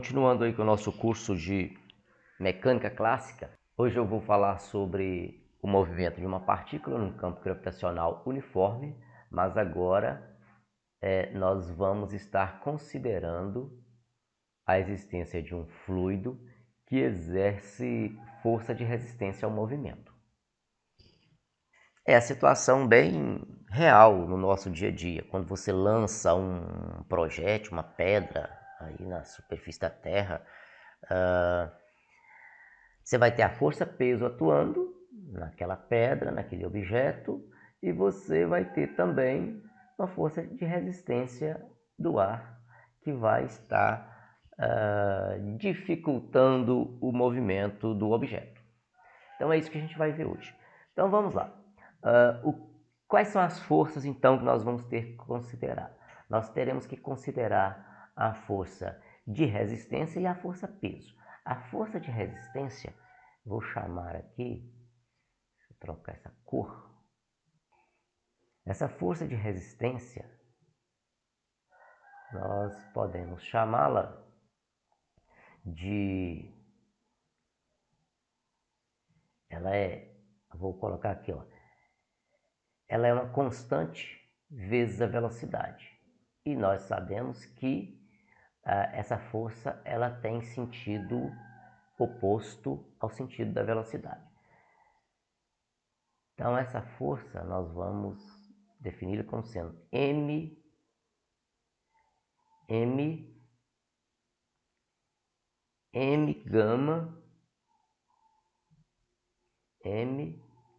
Continuando aí com o nosso curso de mecânica clássica, hoje eu vou falar sobre o movimento de uma partícula num campo gravitacional uniforme, mas agora nós vamos estar considerando a existência de um fluido que exerce força de resistência ao movimento. É a situação bem real no nosso dia a dia. Quando você lança um projétil, uma pedra aí na superfície da Terra, você vai ter a força-peso atuando naquela pedra, naquele objeto, e você vai ter também uma força de resistência do ar que vai estar dificultando o movimento do objeto. Então é isso que a gente vai ver hoje. Então vamos lá. Quais são as forças então que nós vamos ter que considerar? Nós teremos que considerar a força de resistência e a força peso. A força de resistência, vou chamar aqui, deixa eu trocar essa cor. Essa força de resistência, nós podemos chamá-la de... vou colocar aqui, ó. Ela é uma constante vezes a velocidade. E nós sabemos que essa força ela tem sentido oposto ao sentido da velocidade. Então essa força nós vamos definir como sendo m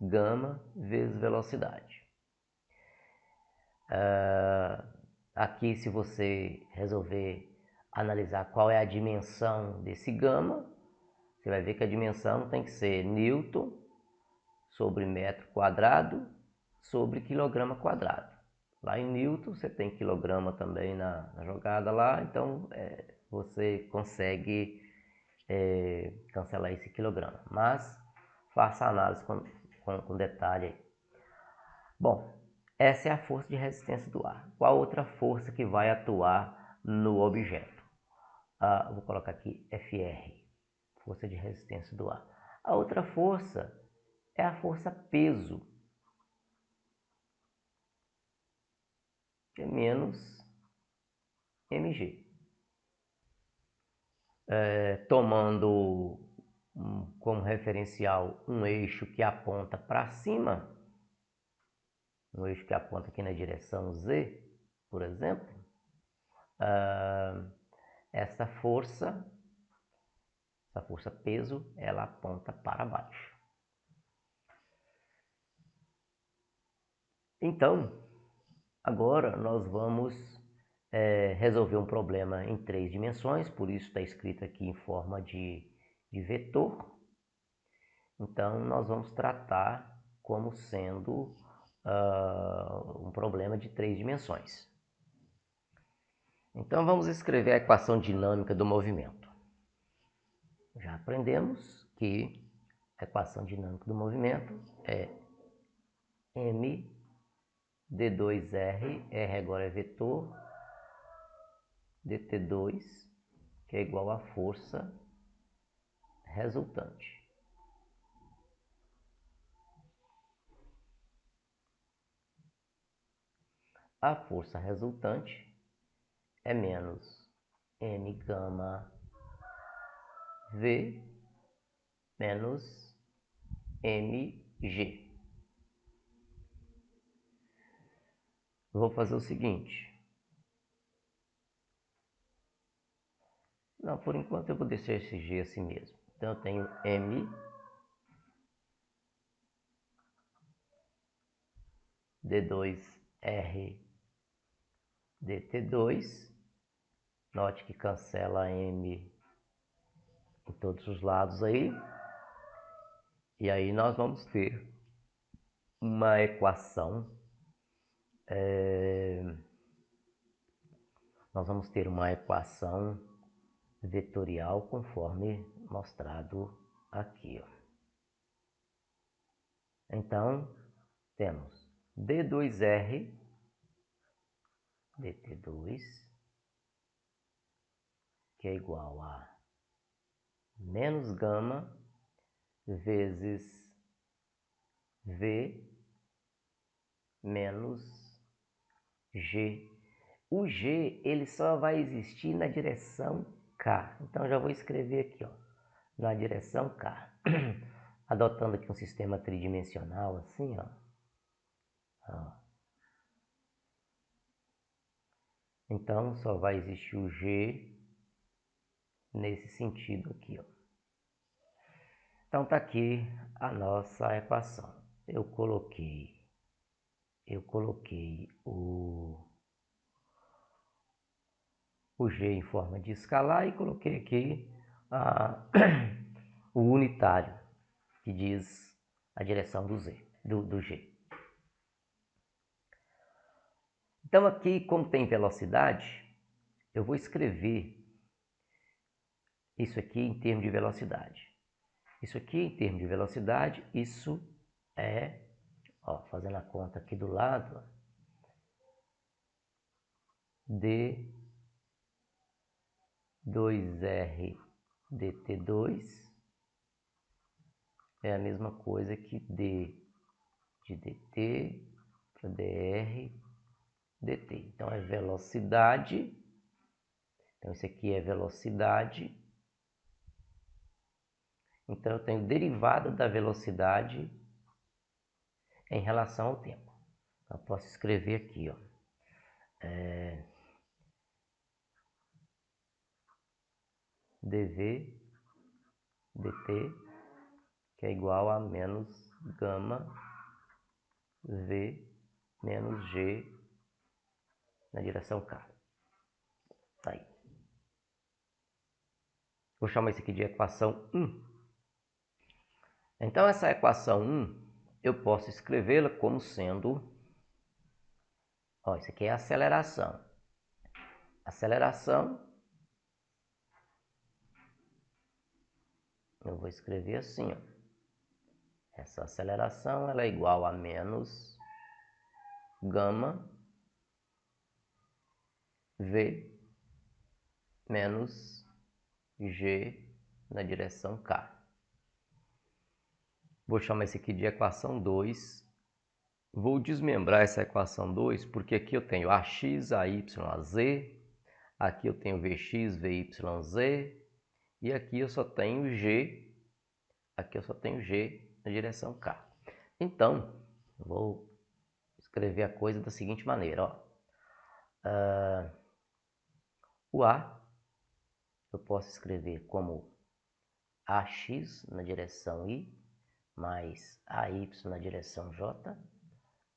gama vezes velocidade. Aqui, se você resolver analisar qual é a dimensão desse gama, você vai ver que a dimensão tem que ser Newton sobre metro quadrado sobre quilograma quadrado. Lá em Newton você tem quilograma também na jogada lá, então você consegue cancelar esse quilograma. Mas faça a análise com detalhe aí. Bom, essa é a força de resistência do ar. Qual outra força que vai atuar no objeto? Vou colocar aqui FR, força de resistência do ar. A outra força é a força peso, que é menos mg. Tomando como referencial um eixo que aponta para cima, um eixo que aponta aqui na direção Z, por exemplo, essa força peso, ela aponta para baixo. Então, agora nós vamos resolver um problema em 3 dimensões, por isso está escrito aqui em forma de vetor. Então, nós vamos tratar como sendo um problema de 3 dimensões. Então, vamos escrever a equação dinâmica do movimento. Já aprendemos que a equação dinâmica do movimento é m d2r, r agora é vetor, dt2, que é igual à força resultante. A força resultante é menos m gama v menos mg. Vou fazer o seguinte. Não, por enquanto eu vou deixar esse g assim mesmo. Então eu tenho m d2r dt2. Note que cancela m em todos os lados aí. E aí nós vamos ter uma equação. Nós vamos ter uma equação vetorial conforme mostrado aqui. Então, temos d2r dt2, que é igual a menos gama vezes V menos G. O G ele só vai existir na direção K. Então já vou escrever aqui, ó, na direção K. Adotando aqui um sistema tridimensional assim, ó. Então só vai existir o G nesse sentido aqui, ó. Então tá aqui a nossa equação. Eu coloquei o G em forma de escalar e coloquei aqui o unitário, que diz a direção do G. Então aqui, como tem velocidade, eu vou escrever isso aqui em termos de velocidade. Isso aqui em termos de velocidade, isso é, ó, fazendo a conta aqui do lado, d2r dt2 é a mesma coisa que d de dt para dr dt. Então é velocidade. Então isso aqui é velocidade. Então eu tenho derivada da velocidade em relação ao tempo. Eu posso escrever aqui, ó, dv dt, que é igual a menos gama v menos g na direção k. Tá aí. Vou chamar isso aqui de equação 1. Então essa equação 1, eu posso escrevê-la como sendo, ó, isso aqui é a aceleração. Aceleração, eu vou escrever assim, ó. Essa aceleração ela é igual a menos gama v menos g na direção k. Vou chamar isso aqui de equação 2. Vou desmembrar essa equação 2, porque aqui eu tenho ax, ay, az, aqui eu tenho vx, vy, z, e aqui eu só tenho g, na direção k. Então, vou escrever a coisa da seguinte maneira, ó. O A eu posso escrever como AX na direção I, mais AY na direção J,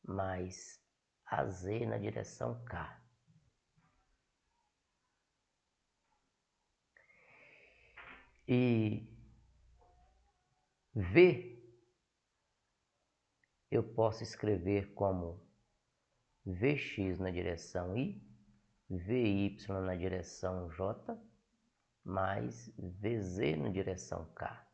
mais AZ na direção K. E V eu posso escrever como Vx na direção I, Vy na direção J, mais Vz na direção K.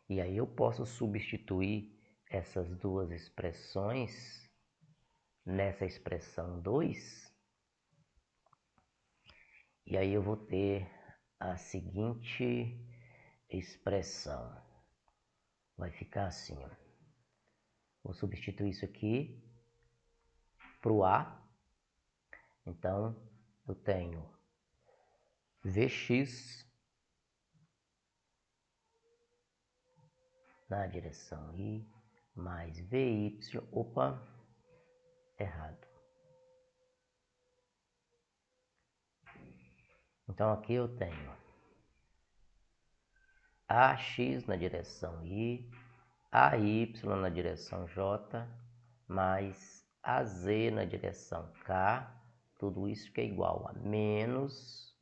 E aí eu posso substituir essas duas expressões nessa expressão 2. E aí eu vou ter a seguinte expressão. Vai ficar assim, ó. Vou substituir isso aqui para o A. Então, eu tenho Vx na direção I, mais Vy, opa, errado. Então, aqui eu tenho AX na direção I, AY na direção J, mais AZ na direção K, tudo isso que é igual a menos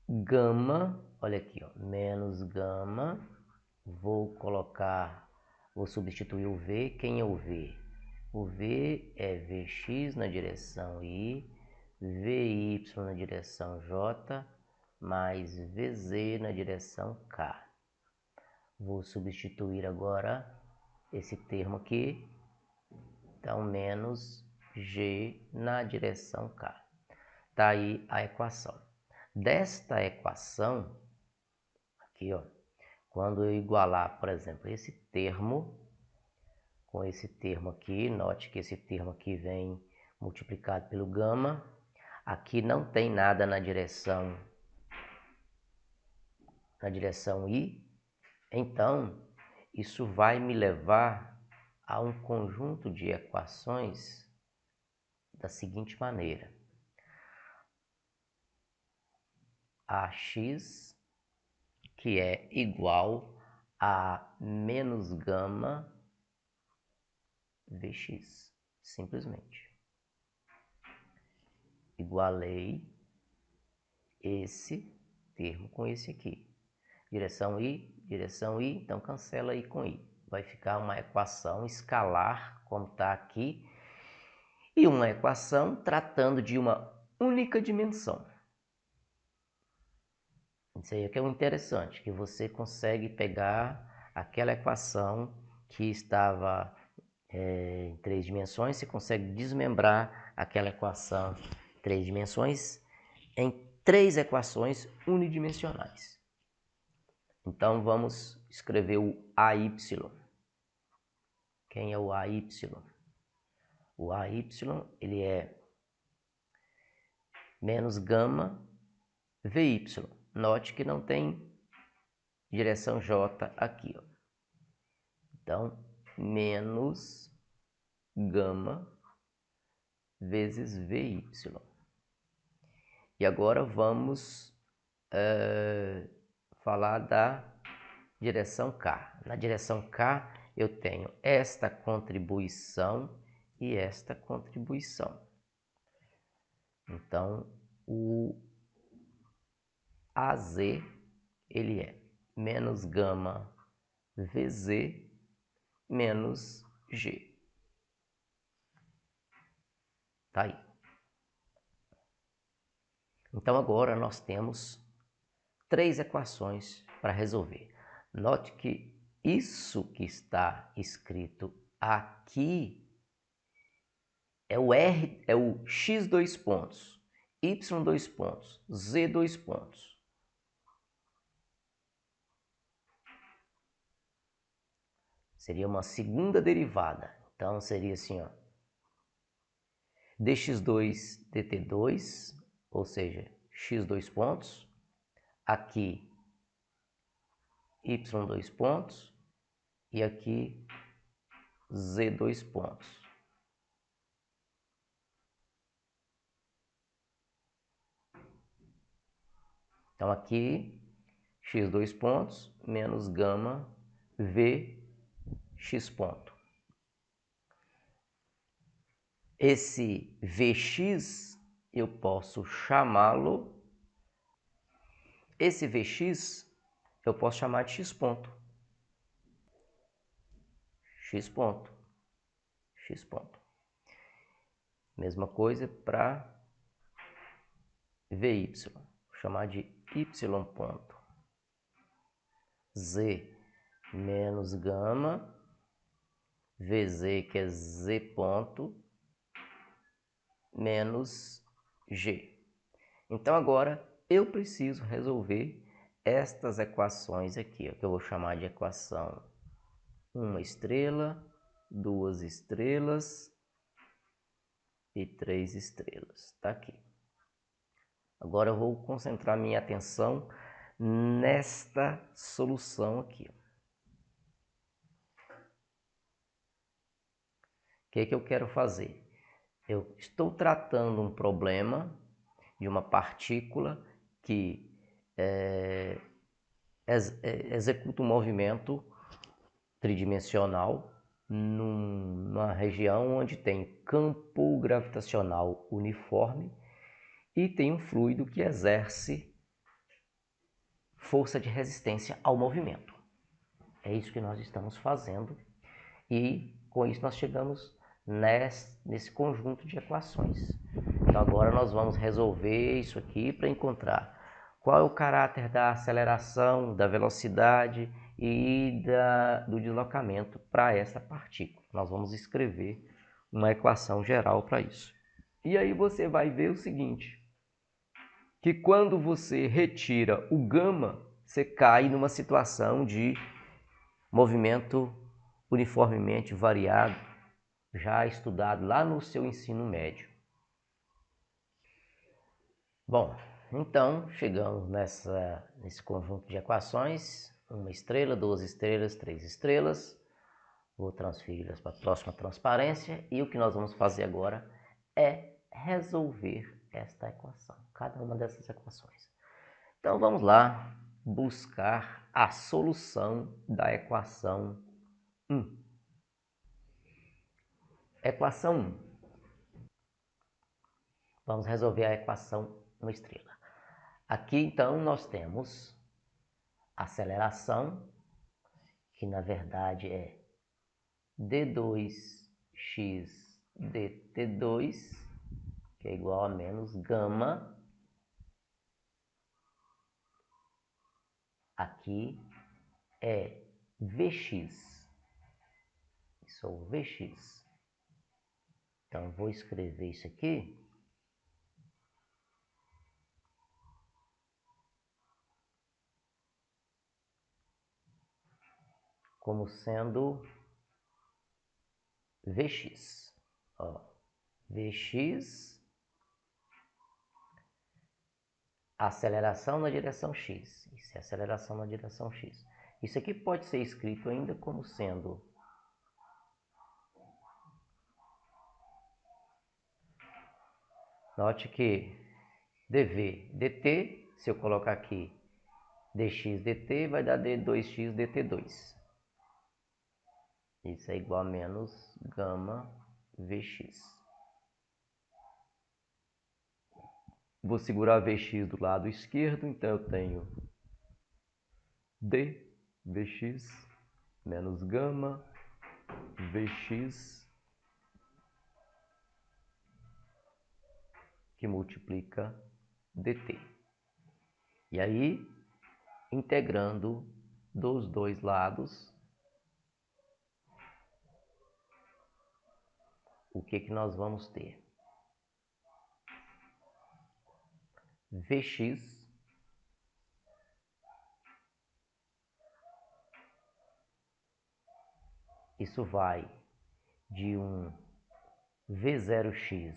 gama, olha aqui, ó, menos gama, vou substituir o V, quem é o V? O V é Vx na direção I, Vy na direção J, mais Vz na direção K. Vou substituir agora esse termo aqui Então, menos G na direção K. Está aí a equação. Desta equação, aqui, ó, quando eu igualar, por exemplo, esse termo com esse termo aqui, note que esse termo aqui vem multiplicado pelo gama. Aqui não tem nada na direção I, então isso vai me levar a um conjunto de equações da seguinte maneira: AX, que é igual a menos gama Vx, simplesmente. Igualei esse termo com esse aqui. Direção I, então cancela I com I. Vai ficar uma equação escalar, como está aqui, e uma equação tratando de uma única dimensão. Isso aí é que é o interessante, que você consegue pegar aquela equação que estava em 3 dimensões, você consegue desmembrar aquela equação em 3 dimensões em 3 equações unidimensionais. Então vamos escrever o AY. Quem é o AY? O AY, ele é menos gama VY. Note que não tem direção J aqui, ó. Então, menos gama vezes VY. E agora vamos falar da direção K. Na direção K, eu tenho esta contribuição e esta contribuição. Então, o AZ, ele é menos gama VZ menos G. Tá aí. Então, agora nós temos 3 equações para resolver. Note que isso que está escrito aqui é o x dois pontos, y dois pontos, z dois pontos. Seria uma segunda derivada. Então seria assim, ó, dx2 dt2, ou seja, x dois pontos, aqui y dois pontos e aqui z dois pontos. Então aqui x dois pontos menos gama v x ponto. Esse Vx eu posso chamá-lo, esse Vx eu posso chamar de x ponto. X ponto. X ponto. Mesma coisa para Vy. Vou chamar de y ponto. Z menos gama. Vz, que é z ponto, menos g. Então agora eu preciso resolver estas equações aqui, ó, que eu vou chamar de equação 1 estrela, 2 estrelas e 3 estrelas. Tá aqui. Agora eu vou concentrar minha atenção nesta solução aqui. O que é que eu quero fazer? Eu estou tratando um problema de uma partícula que executa um movimento tridimensional numa região onde tem campo gravitacional uniforme e tem um fluido que exerce força de resistência ao movimento. É isso que nós estamos fazendo e com isso nós chegamos nesse conjunto de equações. Então agora nós vamos resolver isso aqui para encontrar qual é o caráter da aceleração, da velocidade e do deslocamento para essa partícula. Nós vamos escrever uma equação geral para isso. E aí você vai ver o seguinte, que quando você retira o gama, você cai numa situação de movimento uniformemente variado, já estudado lá no seu ensino médio. Bom, então chegamos nesse conjunto de equações, 1 estrela, 2 estrelas, 3 estrelas. Vou transferi-las para a próxima transparência e o que nós vamos fazer agora é resolver esta equação, cada uma dessas equações. Então vamos lá buscar a solução da equação 1. Equação 1. Vamos resolver a equação 1 estrela. Aqui então nós temos aceleração, que na verdade é d2x dt2, que é igual a menos gama. Aqui é Vx. Isso é o Vx. Então, vou escrever isso aqui. Como sendo Vx. Ó, Vx, aceleração na direção x. Isso é aceleração na direção x. Isso aqui pode ser escrito ainda como sendo note que dv dt, se eu colocar aqui dx dt, vai dar d2x dt2. Isso é igual a menos gama Vx. Vou segurar Vx do lado esquerdo, então eu tenho d Vx menos gama Vx, que multiplica dt. E aí, integrando dos dois lados, o que nós vamos ter? Vx isso vai de um V0x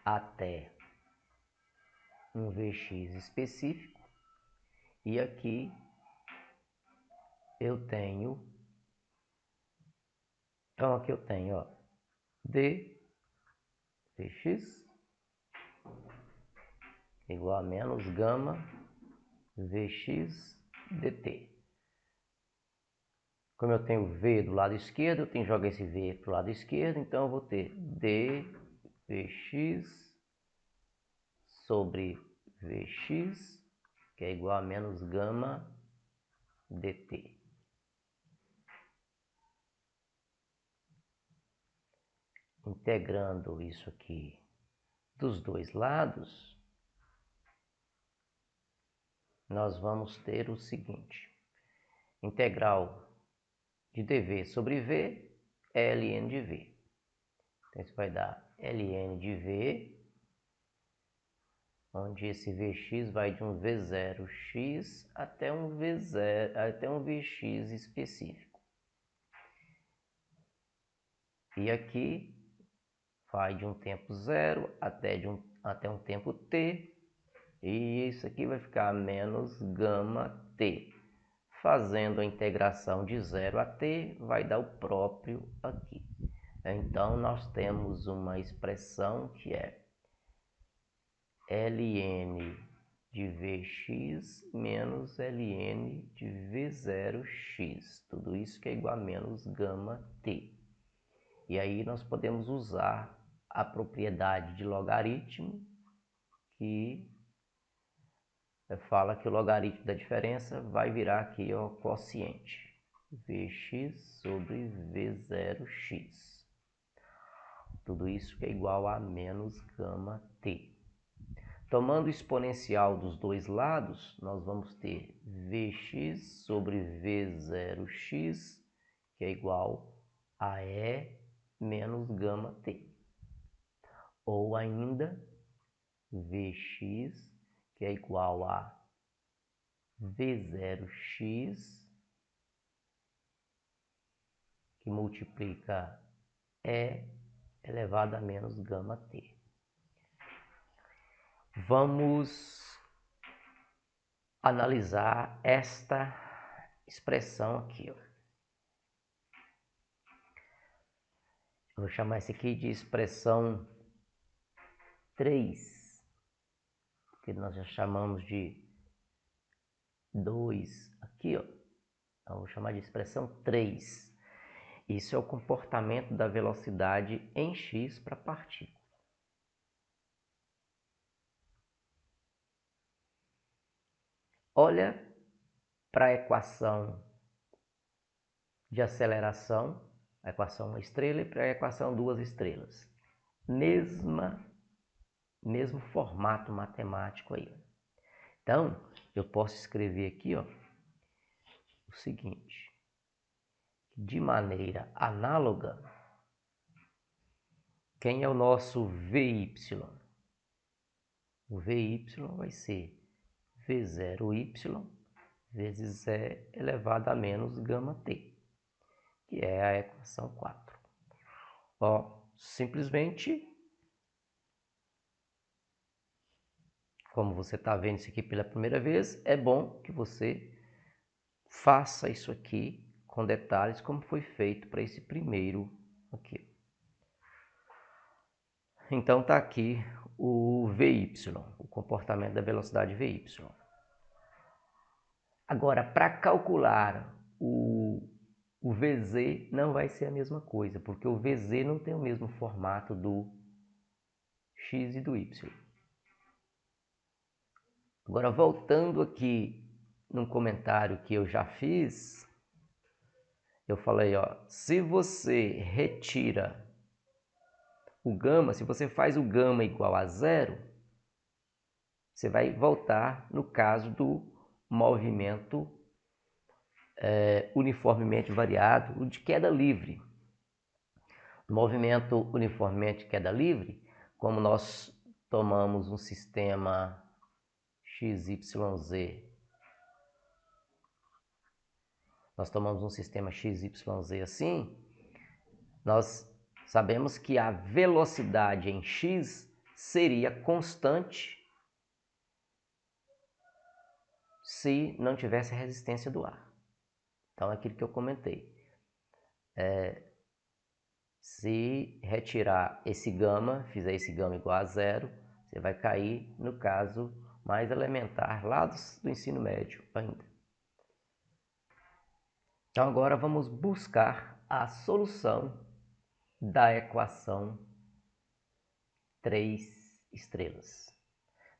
até um Vx específico, e aqui eu tenho, então aqui eu tenho, ó, d Vx igual a menos gama Vx dt. Como eu tenho V do lado esquerdo, eu tenho que jogar esse V para o lado esquerdo, então eu vou ter dVx sobre Vx, que é igual a menos gama dt. Integrando isso aqui dos dois lados, nós vamos ter o seguinte: integral de dv sobre v é ln de v. Então isso vai dar ln de v, onde esse Vx vai de um V0x até um Vx específico. E aqui vai de um tempo zero até um tempo t, e isso aqui vai ficar menos gama t. Fazendo a integração de 0 a t, vai dar o próprio aqui. Então, nós temos uma expressão que é ln de Vx menos ln de V0x. Tudo isso que é igual a menos gama t. E aí nós podemos usar a propriedade de logaritmo, que fala que o logaritmo da diferença vai virar aqui o quociente. Vx sobre V0x. Tudo isso que é igual a menos gama t. Tomando o exponencial dos dois lados, nós vamos ter Vx sobre V0x, que é igual a E menos gama t. Ou ainda, Vx, que é igual a V0x, que multiplica E elevado a menos gama t. Vamos analisar esta expressão aqui. Ó. Eu vou chamar isso aqui de expressão 3, que nós já chamamos de 2 aqui, ó. Então, eu vou chamar de expressão 3. Isso é o comportamento da velocidade em x para a partícula. Olha para a equação de aceleração, a equação 1 estrela, e para a equação 2 estrelas. Mesmo formato matemático aí. Então, eu posso escrever aqui, ó, o seguinte: de maneira análoga, quem é o nosso VY? O VY vai ser V0Y vezes E elevado a menos gama t, que é a equação 4. Ó, simplesmente, como você está vendo isso aqui pela primeira vez, é bom que você faça isso aqui com detalhes como foi feito para esse primeiro aqui. Então está aqui o VY, o comportamento da velocidade VY. Agora, para calcular o VZ não vai ser a mesma coisa, porque o VZ não tem o mesmo formato do X e do Y. Agora, voltando aqui num comentário que eu já fiz, eu falei, ó, se você retira o gama, se você faz o gama igual a zero, você vai voltar no caso do movimento uniformemente variado, o de queda livre. O movimento uniformemente de queda livre, como nós tomamos um sistema XYZ, assim, nós sabemos que a velocidade em x seria constante se não tivesse a resistência do ar. Então, é aquilo que eu comentei. Se retirar esse gama, fizer esse gama igual a zero, você vai cair no caso mais elementar lá do ensino médio ainda. Então, agora vamos buscar a solução da equação 3 estrelas.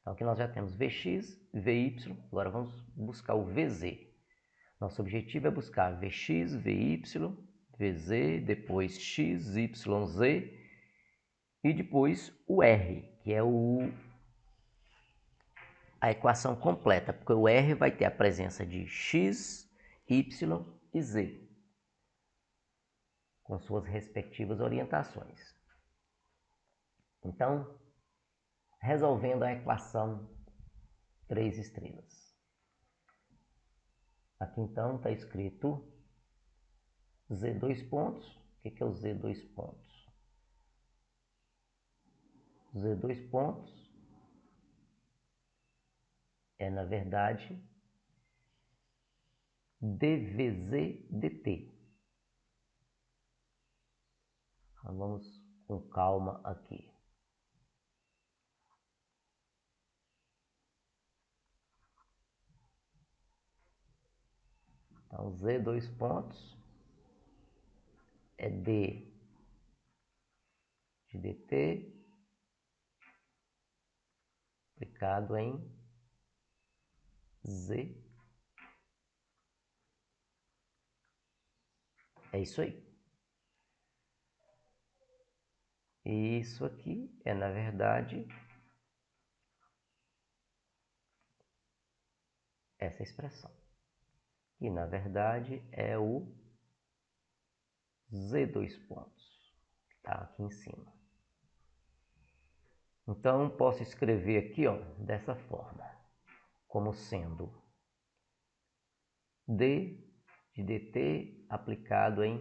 Então, aqui nós já temos Vx, Vy, agora vamos buscar o Vz. Nosso objetivo é buscar Vx, Vy, Vz, depois x, y, z e depois o R, que é a equação completa, porque o R vai ter a presença de x, y e z, com suas respectivas orientações. Então, resolvendo a equação 3 estrelas. Aqui então está escrito Z dois pontos. O que é o Z dois pontos? Z dois pontos é, na verdade, dVz dt. Então, vamos com calma aqui. Então, Z dois pontos é D de dt aplicado em Z. É isso aí. E isso aqui é, na verdade, essa expressão. E, na verdade, é o Z dois pontos, que está aqui em cima. Então, posso escrever aqui, ó, dessa forma, como sendo D de dt aplicado em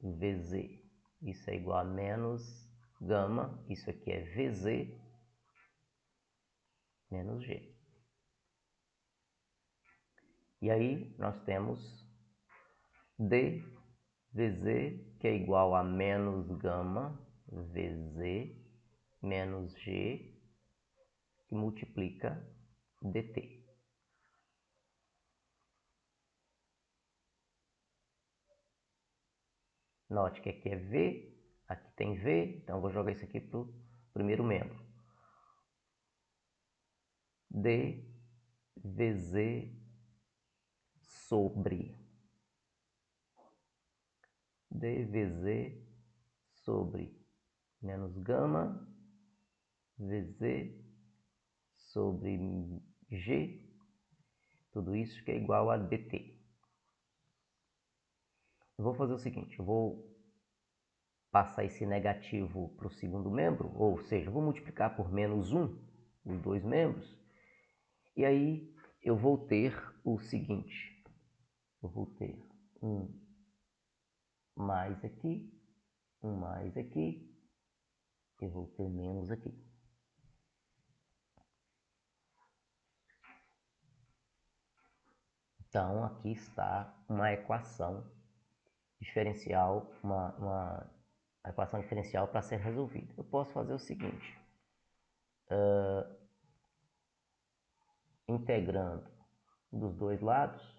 Vz. Isso é igual a menos gama, isso aqui é Vz menos G. E aí nós temos d Vz, que é igual a menos gama Vz menos G, que multiplica dt. Note que aqui é V, aqui tem V, então eu vou jogar isso aqui para o primeiro membro. d Vz sobre dvz sobre menos gama Vz sobre G, tudo isso que é igual a dt. Eu vou fazer o seguinte, eu vou passar esse negativo para o segundo membro, ou seja, eu vou multiplicar por menos 1 os dois membros, e aí eu vou ter o seguinte, eu vou ter um mais aqui, um mais aqui, e vou ter menos aqui. Então, aqui está uma equação diferencial, uma equação diferencial para ser resolvida. Eu posso fazer o seguinte, integrando dos dois lados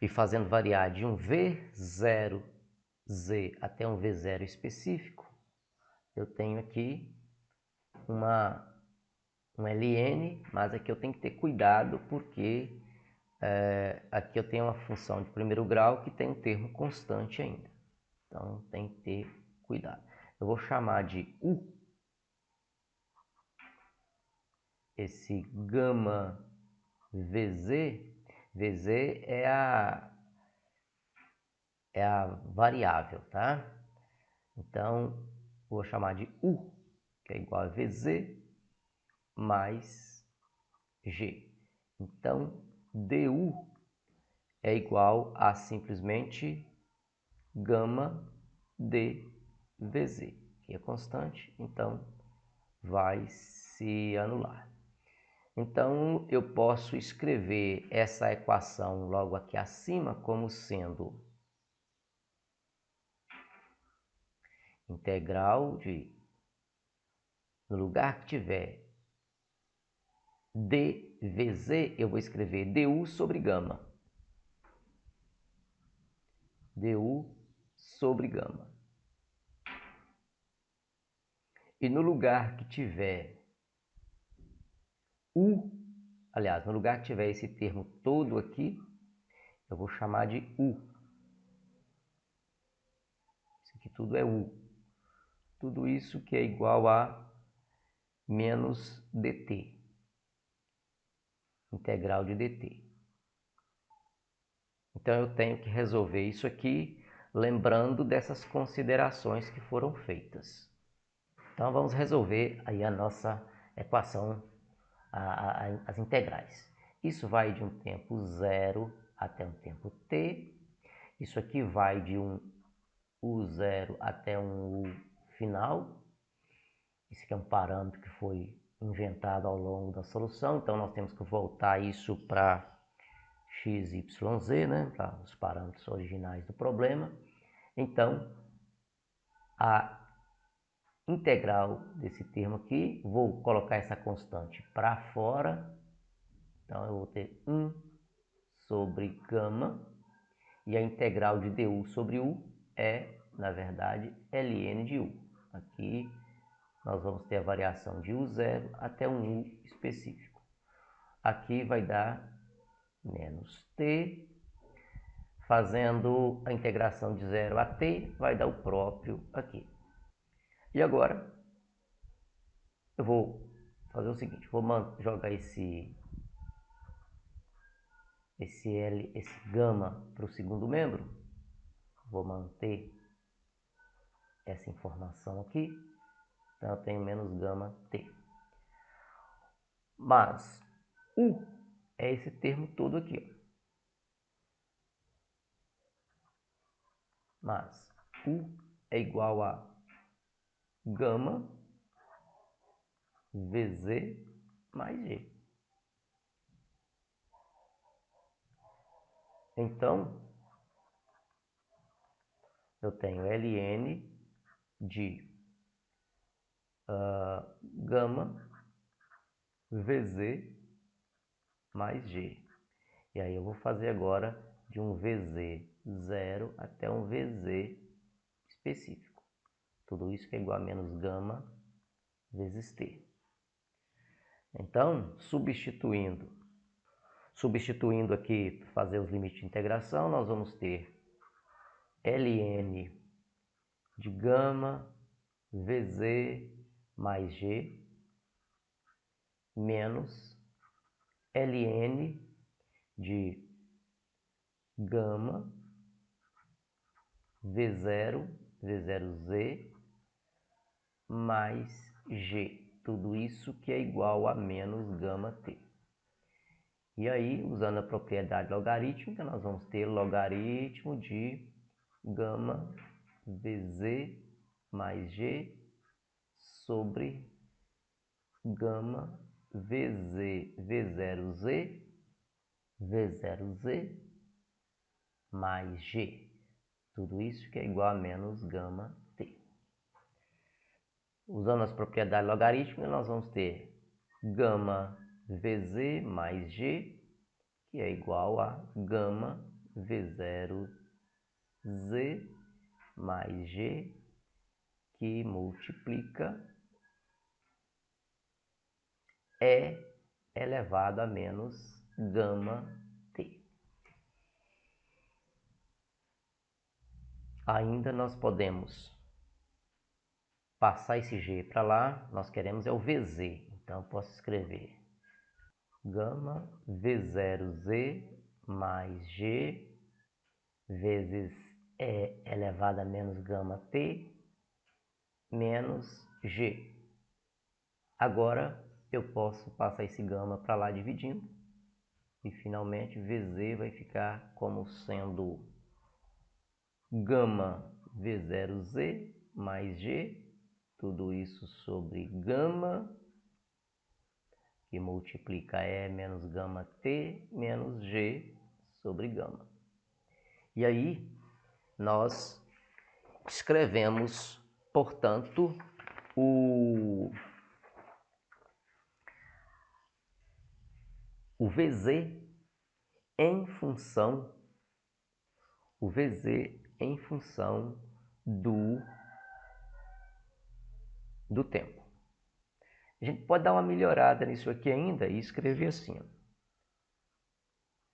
e fazendo variar de um V0Z até um V0 específico, eu tenho aqui um ln, mas aqui eu tenho que ter cuidado porque aqui eu tenho uma função de primeiro grau que tem um termo constante ainda. Então tem que ter cuidado. Eu vou chamar de U esse gama Vz. Vz é a variável, tá? Então vou chamar de U, que é igual a Vz mais G. Então du é igual a simplesmente gama dvz, que é constante, então vai se anular. Então eu posso escrever essa equação logo aqui acima como sendo integral de, no lugar que tiver dvz, eu vou escrever du sobre gama. Du sobre gama. E no lugar que tiver U, aliás, no lugar que tiver esse termo todo aqui, eu vou chamar de U. Isso aqui tudo é U. Tudo isso que é igual a menos dt. Integral de dt. Então eu tenho que resolver isso aqui, lembrando dessas considerações que foram feitas. Então vamos resolver aí a nossa equação, as integrais. Isso vai de um tempo zero até um tempo t. Isso aqui vai de um U0 até um U final. Isso aqui é um parâmetro que foi inventado ao longo da solução. Então nós temos que voltar isso para x, y, z, né? Para os parâmetros originais do problema. Então, a integral desse termo aqui, vou colocar essa constante para fora. Então eu vou ter 1 sobre gama, e a integral de du sobre u é, na verdade, ln de u. Aqui nós vamos ter a variação de u0 até um u específico. Aqui vai dar menos t, fazendo a integração de 0 a t, vai dar o próprio aqui. E agora eu vou fazer o seguinte, vou jogar esse esse gama para o segundo membro. Vou manter essa informação aqui. Então, eu tenho menos gama T. Mas U é esse termo todo aqui, ó. Mas U é igual a gama VZ mais G. Então, eu tenho ln de gama VZ mais G. E aí eu vou fazer agora de um VZ0 até um VZ específico. Tudo isso que é igual a menos gama vezes T. Então, substituindo aqui, fazer os limites de integração, nós vamos ter ln de gama VZ mais G menos ln de gama V0Z mais G. Tudo isso que é igual a menos gama T. E aí, usando a propriedade logarítmica, nós vamos ter logaritmo de gama VZ mais G sobre gama V0Z mais G. Tudo isso que é igual a menos gama T. Usando as propriedades logarítmicas, nós vamos ter gama VZ mais G, que é igual a gama V0Z mais G, que multiplica E elevado a menos gama T. Ainda nós podemos passar esse G para lá, nós queremos é o VZ, então eu posso escrever gama V0Z mais G vezes E elevado a menos gama T menos G. Agora eu posso passar esse gama para lá dividindo e finalmente VZ vai ficar como sendo gama V0Z mais G, tudo isso sobre gama, que multiplica E menos gama T menos G sobre gama. E aí nós escrevemos, portanto, o VZ em função do tempo. A gente pode dar uma melhorada nisso aqui ainda e escrever assim, ó.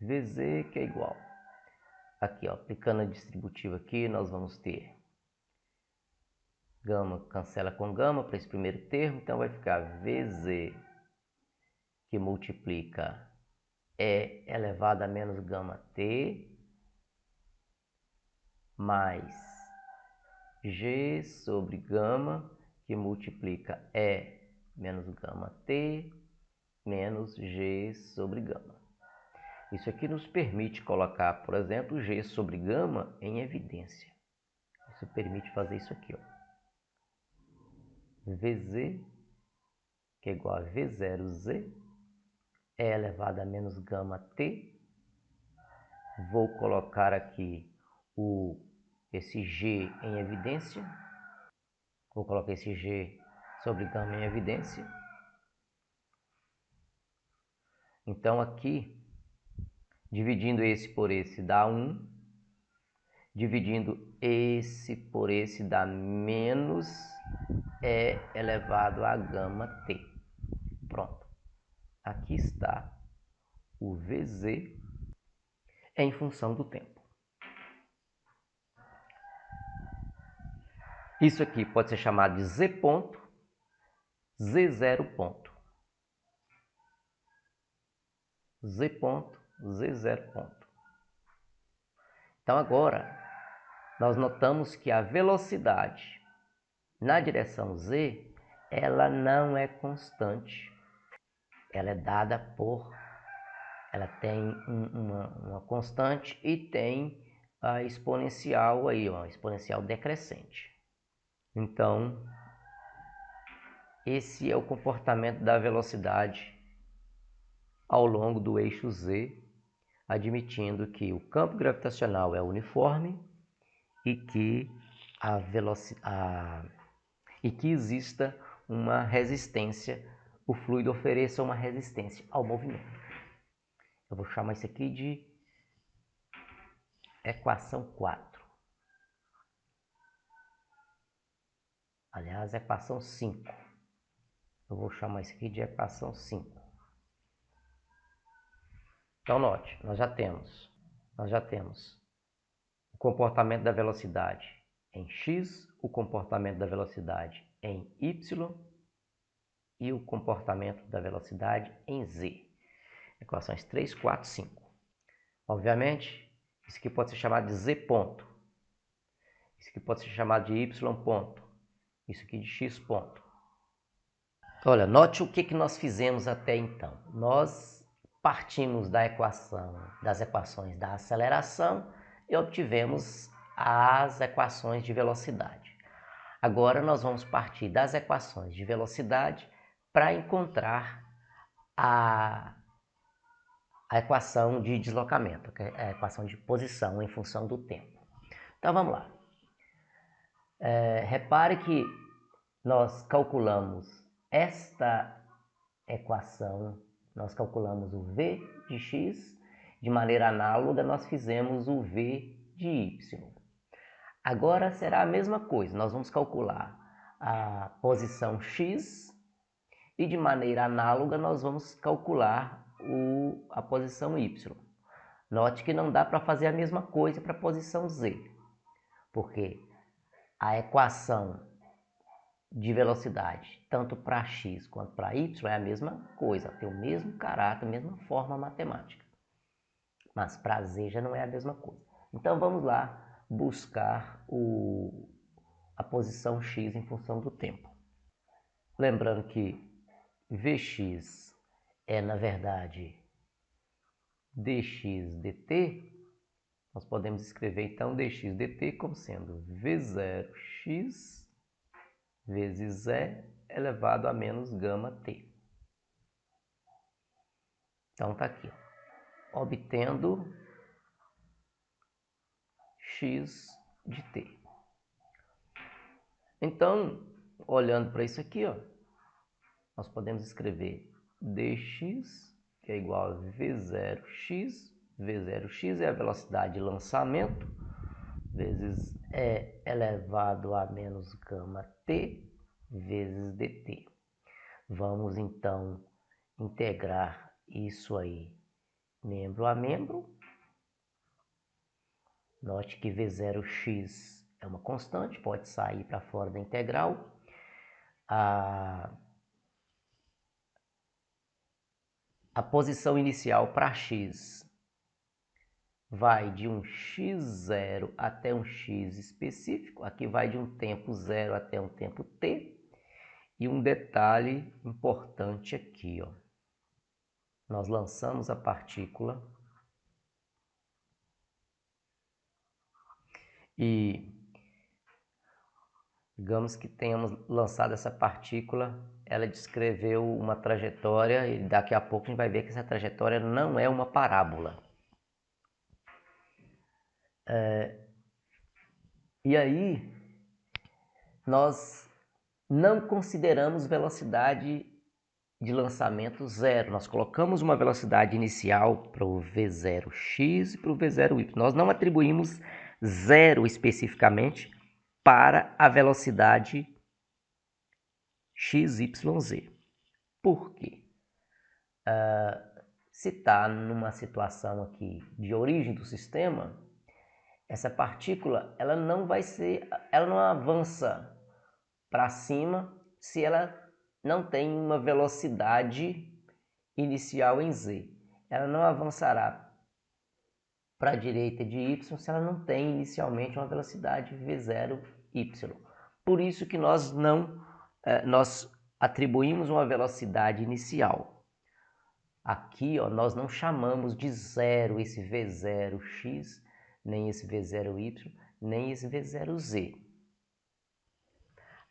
VZ que é igual. Aqui, ó, aplicando a distributiva aqui, nós vamos ter gama cancela com gama para esse primeiro termo, então vai ficar VZ que multiplica E elevado a menos gama T mais G sobre gama que multiplica E menos gama T menos G sobre gama. Isso aqui nos permite colocar, por exemplo, G sobre gama em evidência. Isso permite fazer isso aqui, ó. VZ, que é igual a V0Z, E elevado a menos gama T. Vou colocar aqui esse G em evidência. Vou colocar esse G sobre gama em evidência. Então aqui, dividindo esse por esse dá 1. Dividindo esse por esse dá menos E elevado a gama T. Pronto. Aqui está o VZ em função do tempo. Isso aqui pode ser chamado de Z ponto, Z0 ponto. Z ponto, z0 ponto. Então agora nós notamos que a velocidade na direção z, ela não é constante. Ela é dada ela tem uma constante e tem a exponencial aí, ó, exponencial decrescente. Então, esse é o comportamento da velocidade ao longo do eixo z, admitindo que o campo gravitacional é uniforme e que exista uma resistência, o fluido ofereça uma resistência ao movimento. Eu vou chamar isso aqui de equação 4. Aliás, equação 5. Eu vou chamar isso aqui de equação 5. Então, note, nós já temos o comportamento da velocidade em x, o comportamento da velocidade em y e o comportamento da velocidade em z. Equações 3, 4, 5. Obviamente, isso aqui pode ser chamado de z ponto. Isso aqui pode ser chamado de y ponto. Isso aqui de x ponto. Olha, note o que nós fizemos até então. Nós partimos das equações da aceleração e obtivemos as equações de velocidade. Agora nós vamos partir das equações de velocidade para encontrar a equação de deslocamento, que é a equação de posição em função do tempo. Então vamos lá. Repare que nós calculamos esta equação, nós calculamos o v de x, de maneira análoga nós fizemos o v de y. Agora será a mesma coisa, nós vamos calcular a posição x e de maneira análoga nós vamos calcular a posição y. Note que não dá para fazer a mesma coisa para a posição z, porque a equação de velocidade, tanto para x quanto para y, é a mesma coisa, tem o mesmo caráter, a mesma forma matemática. Mas para z já não é a mesma coisa. Então vamos lá buscar a posição x em função do tempo. Lembrando que Vx é, na verdade, dx dt, nós podemos escrever então dx dt como sendo V0x vezes E elevado a menos gama t. Então está aqui, ó, obtendo x de t. Então, olhando para isso aqui, ó, nós podemos escrever dx, que é igual a v0x. V0x é a velocidade de lançamento, vezes E elevado a menos gama t, vezes dt. Vamos, então, integrar isso aí membro a membro. Note que V0x é uma constante, pode sair para fora da integral. A posição inicial para x vai de um x0 até um x específico. Aqui vai de um tempo 0 até um tempo t. E um detalhe importante aqui, ó. Nós lançamos a partícula e digamos que tenhamos lançado essa partícula, ela descreveu uma trajetória e daqui a pouco a gente vai ver que essa trajetória não é uma parábola. E aí nós não consideramos velocidade de lançamento zero. Nós colocamos uma velocidade inicial para o V0x e para o V0y. Nós não atribuímos zero especificamente para a velocidade XYZ. Por quê? Se está numa situação aqui de origem do sistema, essa partícula ela não avança para cima se ela não tem uma velocidade inicial em z. Ela não avançará para a direita de y se ela não tem inicialmente uma velocidade v0y. Por isso que nós atribuímos uma velocidade inicial. Aqui, ó, nós não chamamos de zero esse v0x, nem esse v0y, nem esse v0z.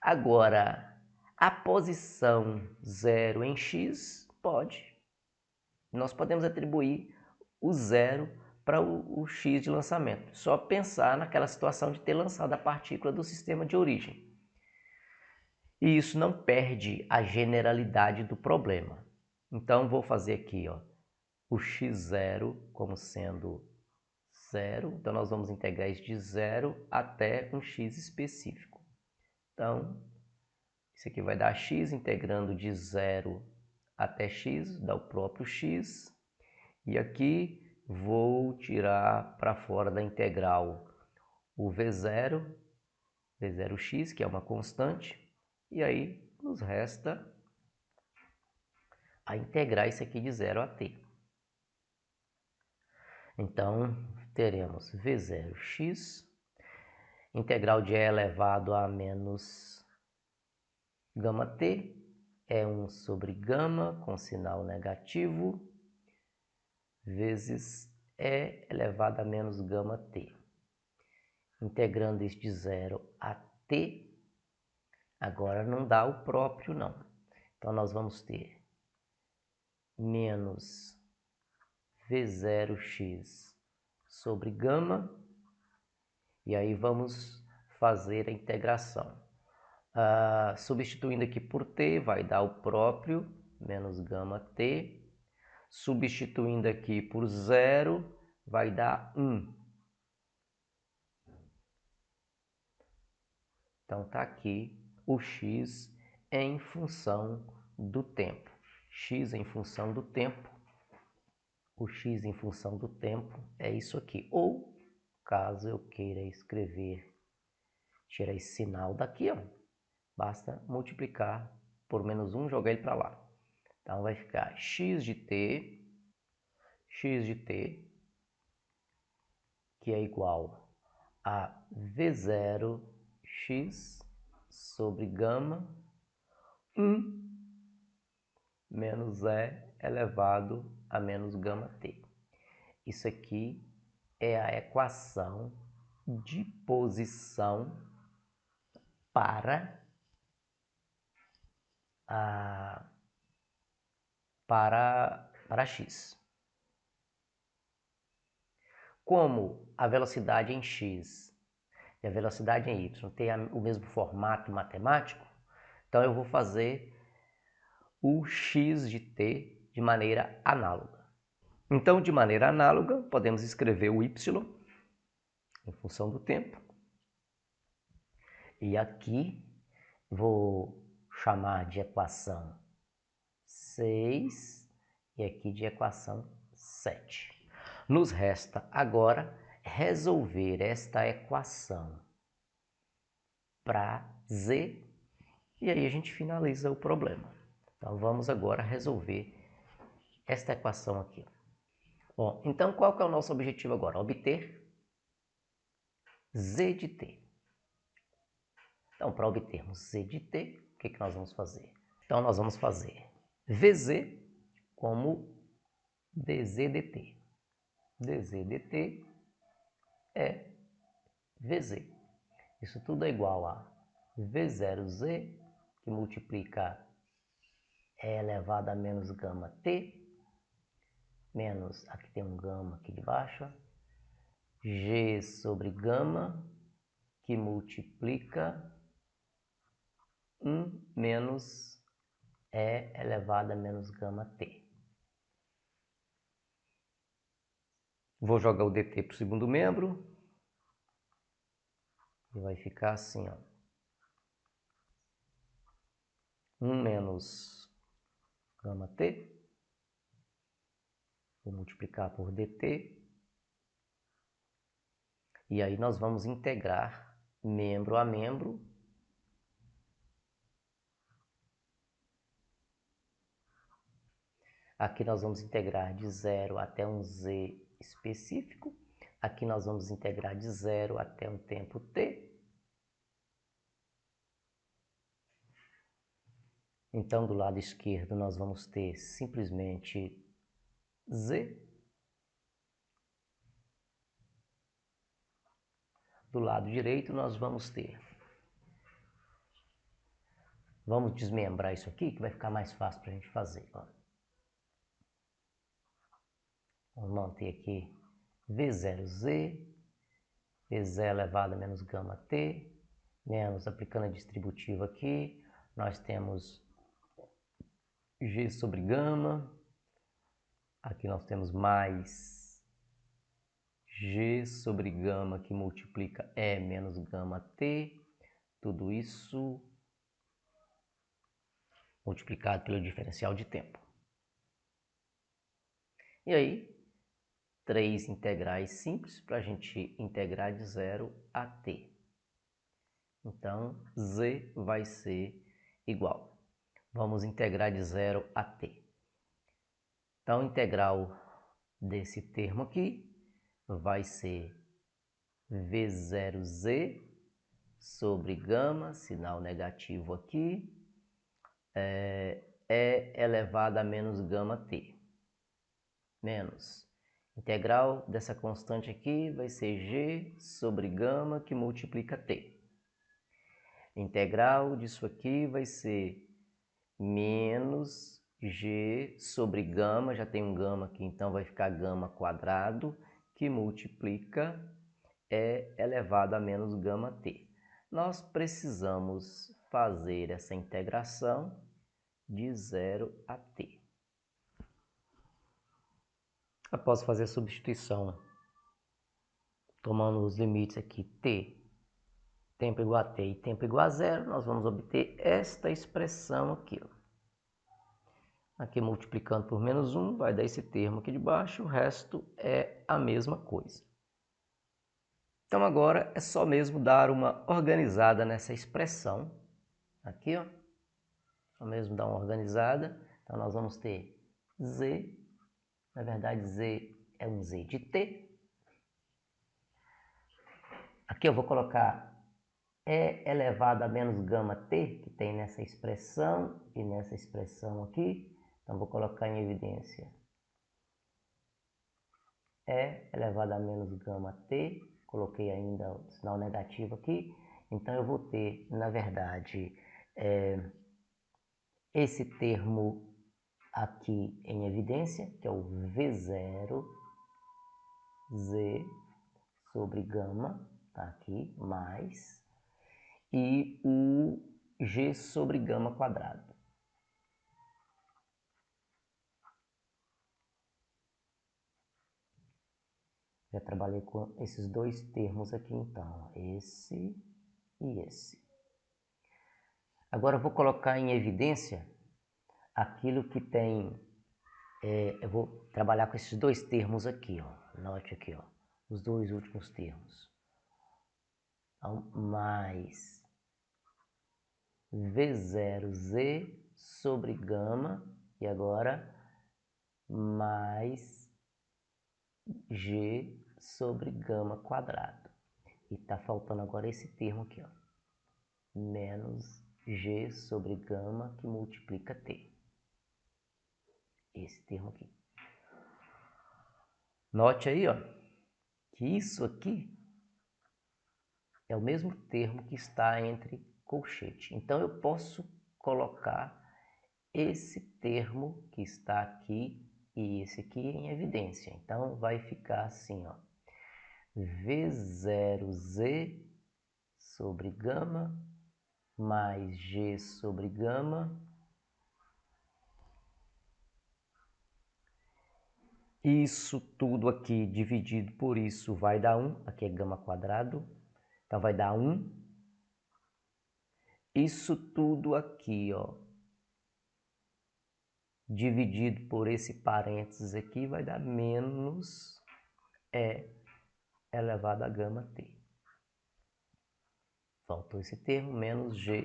Agora, a posição 0 em x pode. Nós podemos atribuir o zero para o x de lançamento. Só pensar naquela situação de ter lançado a partícula do sistema de origem. E isso não perde a generalidade do problema. Então, vou fazer aqui, ó, o x0 como sendo 0. Então, nós vamos integrar isso de 0 até um x específico. Então, isso aqui vai dar x, integrando de 0 até x, dá o próprio x. E aqui vou tirar para fora da integral o v0, v0x, que é uma constante. E aí nos resta a integrar isso aqui de 0 a t. Então, teremos v0x, integral de e elevado a menos gama t, é 1 sobre gama com sinal negativo, vezes e elevado a menos gama t. Integrando isso de 0 a t, agora não dá o próprio não. Então, nós vamos ter menos v0x sobre gama, e aí vamos fazer a integração. Substituindo aqui por t, vai dar o próprio, menos gama t. Substituindo aqui por 0, vai dar 1. Então, está aqui o x em função do tempo. X em função do tempo. O x em função do tempo é isso aqui. Ou, caso eu queira escrever, tirar esse sinal daqui, ó, basta multiplicar por menos 1, jogar ele para lá. Então, vai ficar x de t, que é igual a v0x sobre gama 1 menos e elevado a menos gama t. Isso aqui é a equação de posição para x. Como a velocidade em x e a velocidade em y têm o mesmo formato matemático, então eu vou fazer o x de t de maneira análoga. Então, de maneira análoga, podemos escrever o y em função do tempo. E aqui vou chamar de equação 6 e aqui de equação 7. Nos resta agora resolver esta equação para z e aí a gente finaliza o problema. Então vamos agora resolver esta equação aqui. Bom, então qual que é o nosso objetivo agora? Obter z de t. Então, para obtermos z de t, o que nós vamos fazer? Então, nós vamos fazer vz como dz dt. dz dt é vz. Isso tudo é igual a v0z, que multiplica e elevado a menos gama t, menos, aqui tem um gama aqui de baixo, g sobre gama, que multiplica 1 menos e elevado a menos gama t. Vou jogar o dt para o segundo membro. E vai ficar assim, ó. 1 menos gama t. Vou multiplicar por dt. E aí nós vamos integrar membro a membro. Aqui nós vamos integrar de 0 até um z específico. Aqui nós vamos integrar de 0 até um tempo t. Então, do lado esquerdo, nós vamos ter simplesmente z. Do lado direito, nós vamos ter... Vamos desmembrar isso aqui, que vai ficar mais fácil para a gente fazer. Ó. Vamos manter aqui V0Z, V0 elevado a menos gama T, menos, aplicando a distributiva aqui, nós temos G sobre gama, aqui nós temos mais G sobre gama que multiplica E menos gama T, tudo isso multiplicado pelo diferencial de tempo. E aí, 3 integrais simples para a gente integrar de 0 a t. Então, z vai ser igual. Vamos integrar de 0 a t. Então, a integral desse termo aqui vai ser V0z sobre gama, sinal negativo aqui, E elevado a menos gama t, menos integral dessa constante aqui vai ser G sobre gama que multiplica T. Integral disso aqui vai ser menos G sobre gama, já tem um gama aqui, então vai ficar gama quadrado, que multiplica E elevado a menos gama T. Nós precisamos fazer essa integração de 0 a T. Após fazer a substituição, tomando os limites aqui, t, tempo igual a t e tempo igual a 0, nós vamos obter esta expressão aqui. Ó. Aqui multiplicando por menos 1, vai dar esse termo aqui de baixo, o resto é a mesma coisa. Então agora é só mesmo dar uma organizada nessa expressão. Aqui, ó. Só mesmo dar uma organizada. Então nós vamos ter z, na verdade z é um z de t. Aqui eu vou colocar E elevado a menos gama t, que tem nessa expressão e nessa expressão aqui. Então, vou colocar em evidência E elevado a menos gama t. Coloquei ainda o sinal negativo aqui. Então, eu vou ter, na verdade, esse termo aqui em evidência, que é o V0 z sobre gama, tá aqui, mais, e o G sobre gama quadrado. Já trabalhei com esses dois termos aqui, então, esse e esse. Agora eu vou colocar em evidência aquilo que tem... eu vou trabalhar com esses dois termos aqui, ó. Note aqui, ó, os dois últimos termos. Então, mais V0Z sobre gama, e agora mais G sobre gama quadrado. E está faltando agora esse termo aqui, ó, menos G sobre gama que multiplica T. Esse termo aqui. Note aí, ó, que isso aqui é o mesmo termo que está entre colchete. Então, eu posso colocar esse termo que está aqui e esse aqui em evidência. Então, vai ficar assim, ó, V0Z sobre gama mais G sobre gama. Isso tudo aqui dividido por isso vai dar 1. Aqui é gama quadrado. Então, vai dar 1. Isso tudo aqui, ó, dividido por esse parênteses aqui, vai dar menos E elevado a gama T. Faltou esse termo, menos G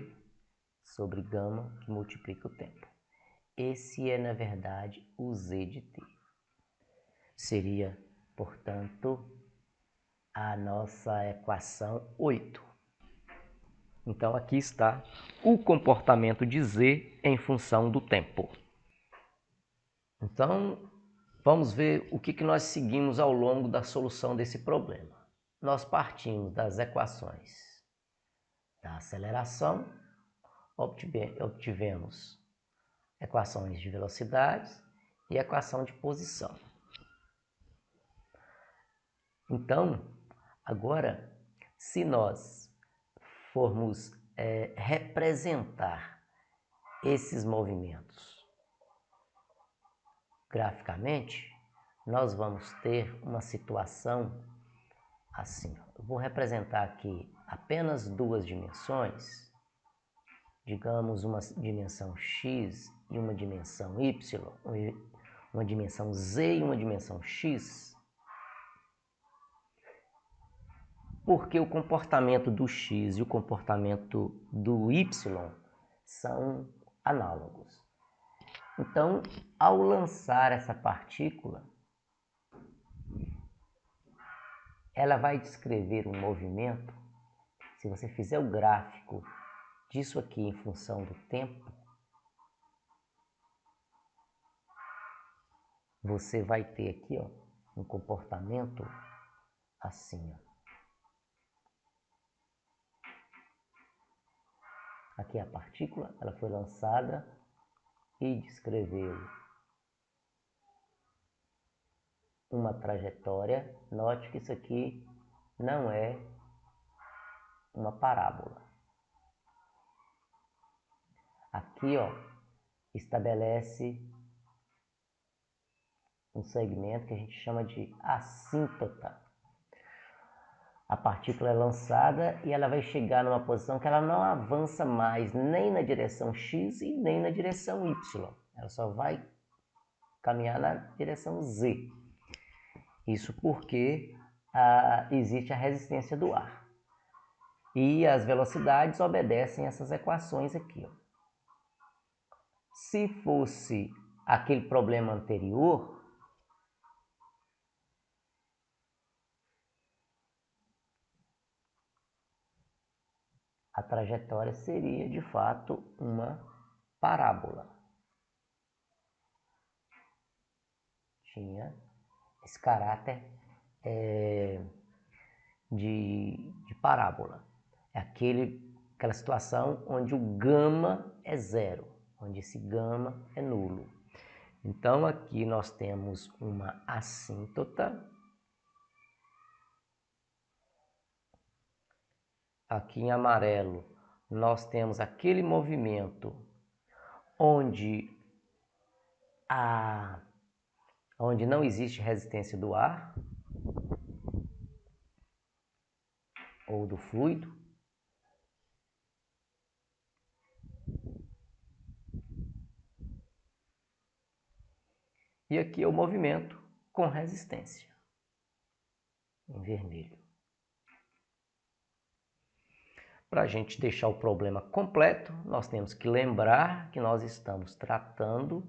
sobre gama, que multiplica o tempo. Esse é, na verdade, o Z de T. Seria, portanto, a nossa equação 8. Então aqui está o comportamento de Z em função do tempo. Então vamos ver o que nós seguimos ao longo da solução desse problema. Nós partimos das equações da aceleração, obtivemos equações de velocidades e equação de posição. Então, agora, se nós formos representar esses movimentos graficamente, nós vamos ter uma situação assim. Eu vou representar aqui apenas duas dimensões, digamos uma dimensão x e uma dimensão y, uma dimensão z e uma dimensão x, porque o comportamento do x e o comportamento do y são análogos. Então, ao lançar essa partícula, ela vai descrever um movimento. Se você fizer o gráfico disso aqui em função do tempo, você vai ter aqui um comportamento assim. Aqui é a partícula, ela foi lançada e descreveu uma trajetória. Note que isso aqui não é uma parábola. Aqui, estabelece um segmento que a gente chama de assíntota. A partícula é lançada e ela vai chegar numa posição que ela não avança mais nem na direção x e nem na direção y. Ela só vai caminhar na direção z. Isso porque existe a resistência do ar. E as velocidades obedecem essas equações aqui. Se fosse aquele problema anterior, a trajetória seria de fato uma parábola. Tinha esse caráter de parábola. É aquela situação onde o gama é zero, onde esse gama é nulo. Então aqui nós temos uma assíntota. Aqui em amarelo nós temos aquele movimento onde não existe resistência do ar ou do fluido. E aqui é o movimento com resistência, em vermelho. Para a gente deixar o problema completo, nós temos que lembrar que nós estamos tratando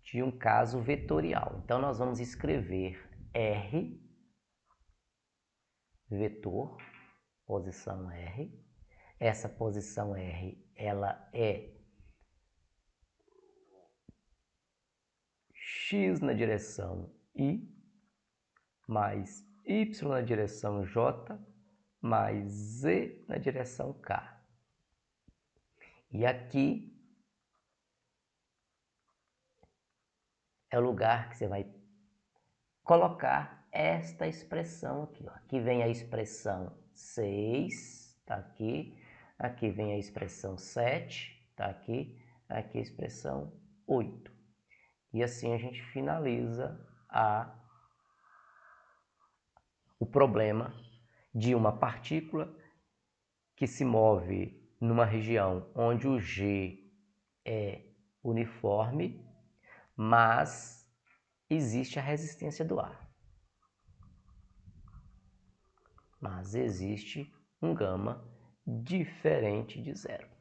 de um caso vetorial. Então, nós vamos escrever R, vetor, posição R. Essa posição R, ela é x na direção I, mais y na direção J, mais z na direção K. E aqui é o lugar que você vai colocar esta expressão aqui. Aqui vem a expressão 6, está aqui. Aqui vem a expressão 7, está aqui. Aqui a expressão 8. E assim a gente finaliza o problema de uma partícula que se move numa região onde o G é uniforme, mas existe a resistência do ar. Mas existe um gama diferente de zero.